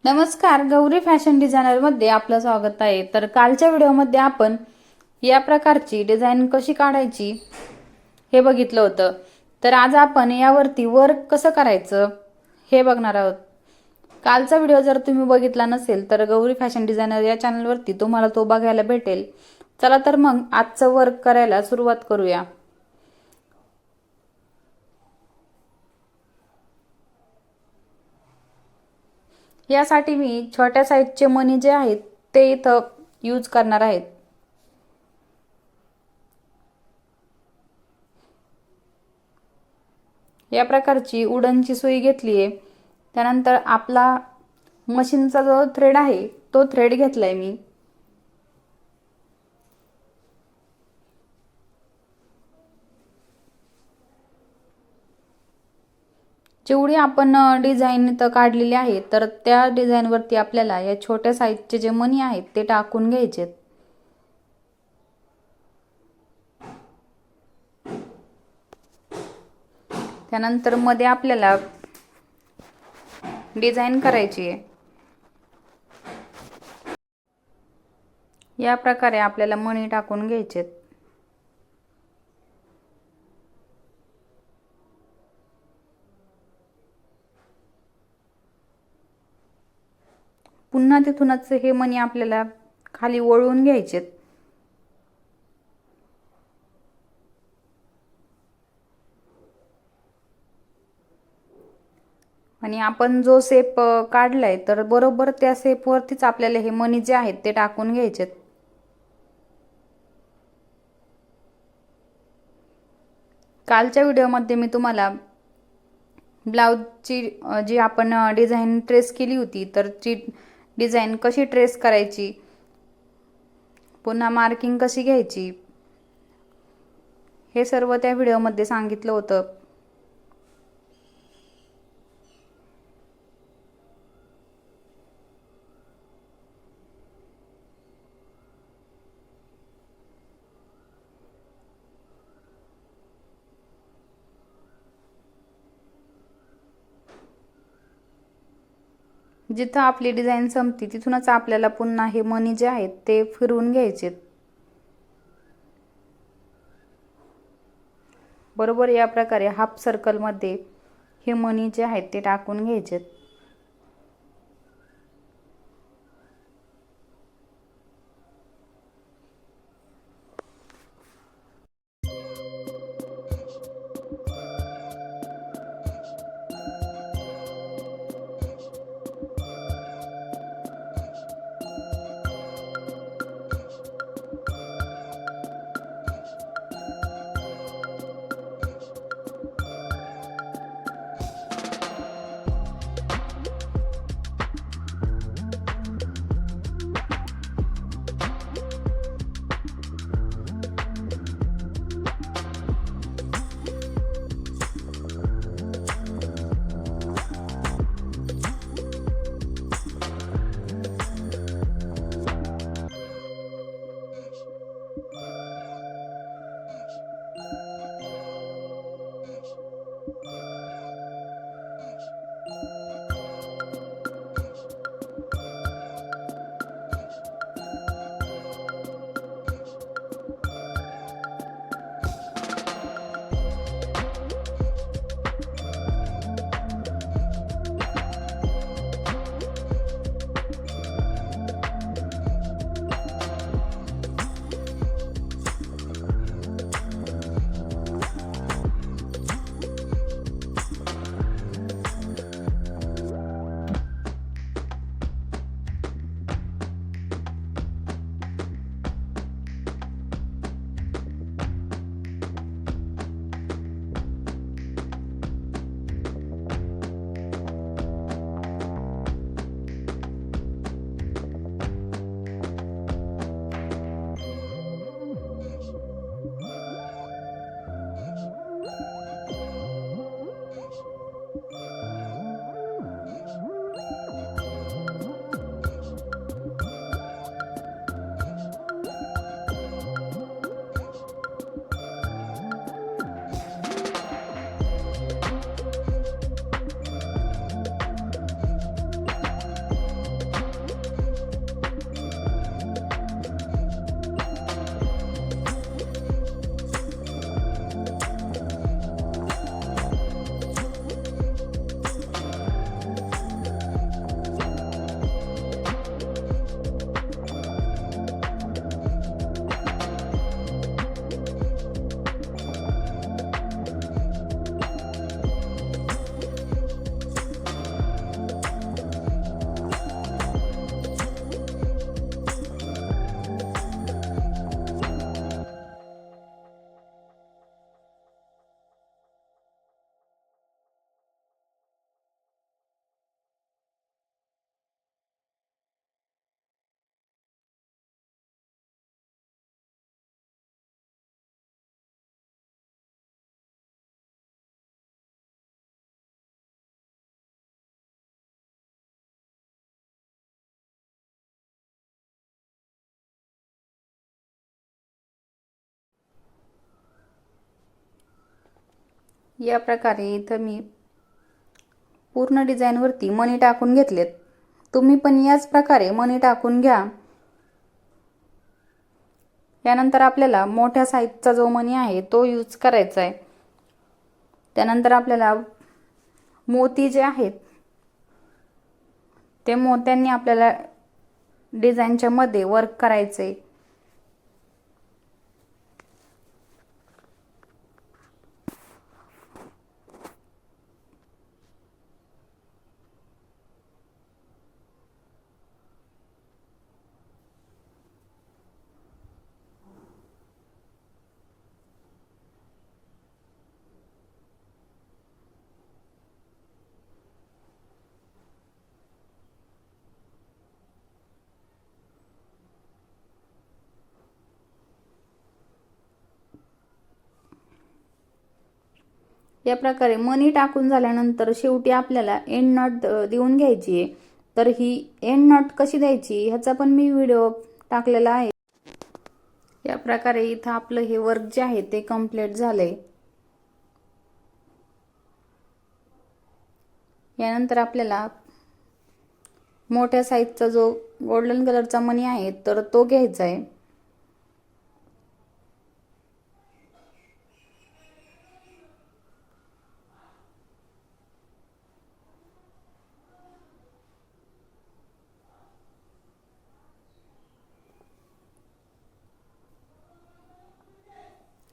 नमस्कार, गौरी फॅशन डिझायनरमध्ये आपलं स्वागत आहे. तर कालच्या व्हिडिओमध्ये आपण या प्रकारची डिझाईन कशी काढायची हे बघितलं होतं. तर आज आपण यावरती वर्क कसं करायचं हे बघणार आहोत. कालचा व्हिडिओ जर तुम्ही बघितला नसेल तर गौरी फॅशन डिझायनर या चॅनलवरती तुम्हाला तो बघायला भेटेल. चला तर मग आजचं वर्क करायला सुरुवात करूया. यासाठी मी छोट्या साईजचे मणी जे आहेत ते इथं यूज करणार आहेत. या प्रकारची उडनची सुई घेतली आहे. त्यानंतर आपला मशीनचा जो थ्रेड आहे तो थ्रेड घेतलाय मी. जेवढी आपण डिझाईन इथं काढलेली आहे तर त्या डिझाईनवरती आपल्याला या छोट्या साईजचे जे मणी आहेत ते टाकून घ्यायचे. त्यानंतर मध्ये आपल्याला डिझाईन करायची आहे. या प्रकारे आपल्याला मणी टाकून घ्यायचे. पुन्हा तिथूनच हे मणी आपल्याला खाली वळवून घ्यायचे. आणि आपण जो शेप काढलाय तर बरोबर त्या शेपवरतीच आपल्याला हे मणी जे आहेत ते टाकून घ्यायचे. कालच्या व्हिडिओमध्ये मी तुम्हाला ब्लाउजची जी आपण डिझाईन ट्रेस केली होती तर ती डिझाईन कशी ट्रेस करायची, पुन्हा मार्किंग कशी घ्यायची हे सर्व त्या व्हिडिओमध्ये सांगितलं होतं. जिथं आपली डिझाईन संपती तिथूनच आपल्याला पुन्हा हे मणी जे आहेत ते फिरवून घ्यायचे. बरोबर या प्रकारे हाफ सर्कलमध्ये हे मणी जे आहेत ते टाकून घ्यायचे. या प्रकारे इथं मी पूर्ण डिझाईनवरती मणी टाकून घेतलेत. तुम्ही पण याच प्रकारे मणी टाकून घ्या. यानंतर आपल्याला मोठ्या साईजचा जो मणी आहे तो यूज करायचा आहे. त्यानंतर आपल्याला मोती जे आहेत ते मोत्यांनी आपल्याला डिझाईनच्या मध्ये वर्क करायचे. या प्रकारे मणी टाकून झाल्यानंतर शेवटी आपल्याला एंड नॉट देऊन घ्यायची आहे. तर ही एंड नॉट कशी द्यायची ह्याचा पण मी व्हिडिओ टाकलेला आहे. या प्रकारे इथं आपलं हे वर्क जे आहे ते कंप्लीट झालंय. यानंतर आपल्याला मोठ्या साईजचा जो गोल्डन कलरचा मणी आहे तर तो घ्यायचा आहे.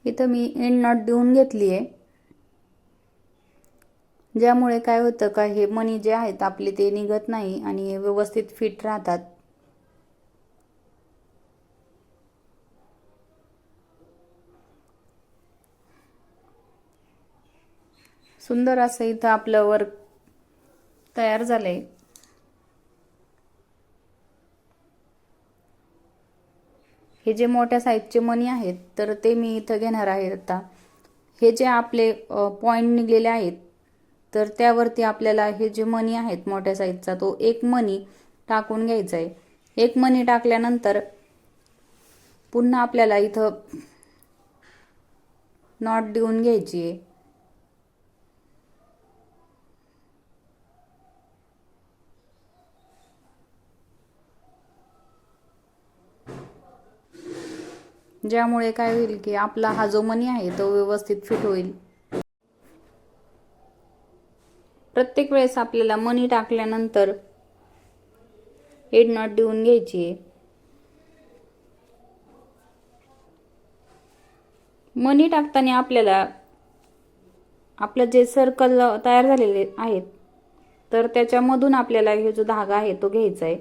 इथं मी एंड नॉट देऊन घेतली आहे. ज्यामुळे काय होतं का हे मणी जे आहेत आपले ते निघत नाही आणि व्यवस्थित फिट राहतात. सुंदर असं इथं आपलं वर्क तयार झालंय. हे जे मोठ्या साईजचे मणी आहेत तर ते मी इथं घेणार आहे. आता हे जे आपले पॉइंट निघलेले आहेत तर त्यावरती आपल्याला हे जे मणी आहेत मोठ्या साईजचा तो एक मणी टाकून घ्यायचा आहे. एक मणी टाकल्यानंतर पुन्हा आपल्याला इथं नॉट देऊन घ्यायची आहे. ज्यामुळे काय होईल की आपला हा जो मणी आहे तो व्यवस्थित फिट होईल. प्रत्येक वेळेस आपल्याला मणी टाकल्यानंतर एंड नॉट देऊन घ्यायची आहे. मणी टाकताना आपल्याला आपलं जे सर्कल तयार झालेले आहेत तर त्याच्यामधून आपल्याला हे जो धागा आहे तो घ्यायचा आहे.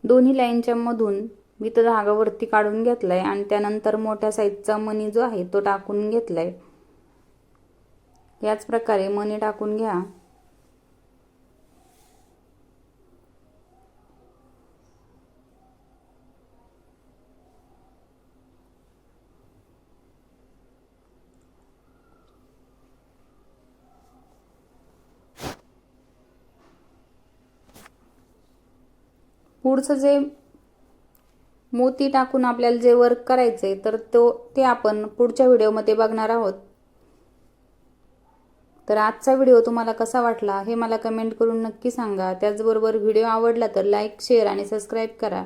दोन्ही लाईनच्या मधून मी तो धागा वरती काढून घेतलाय आणि त्यानंतर मोठ्या साईजचा मणी जो आहे तो टाकून घेतलाय. याच प्रकारे मणी टाकून घ्या. पुढचं जे मोती टाकून आपल्याला जे वर्क करायचंय तर ते आपण पुढच्या व्हिडिओमध्ये बघणार आहोत. तर आजचा व्हिडिओ तुम्हाला कसा वाटला हे मला कमेंट करून नक्की सांगा. त्याचबरोबर व्हिडिओ आवडला तर लाईक, शेअर आणि सबस्क्राईब करा.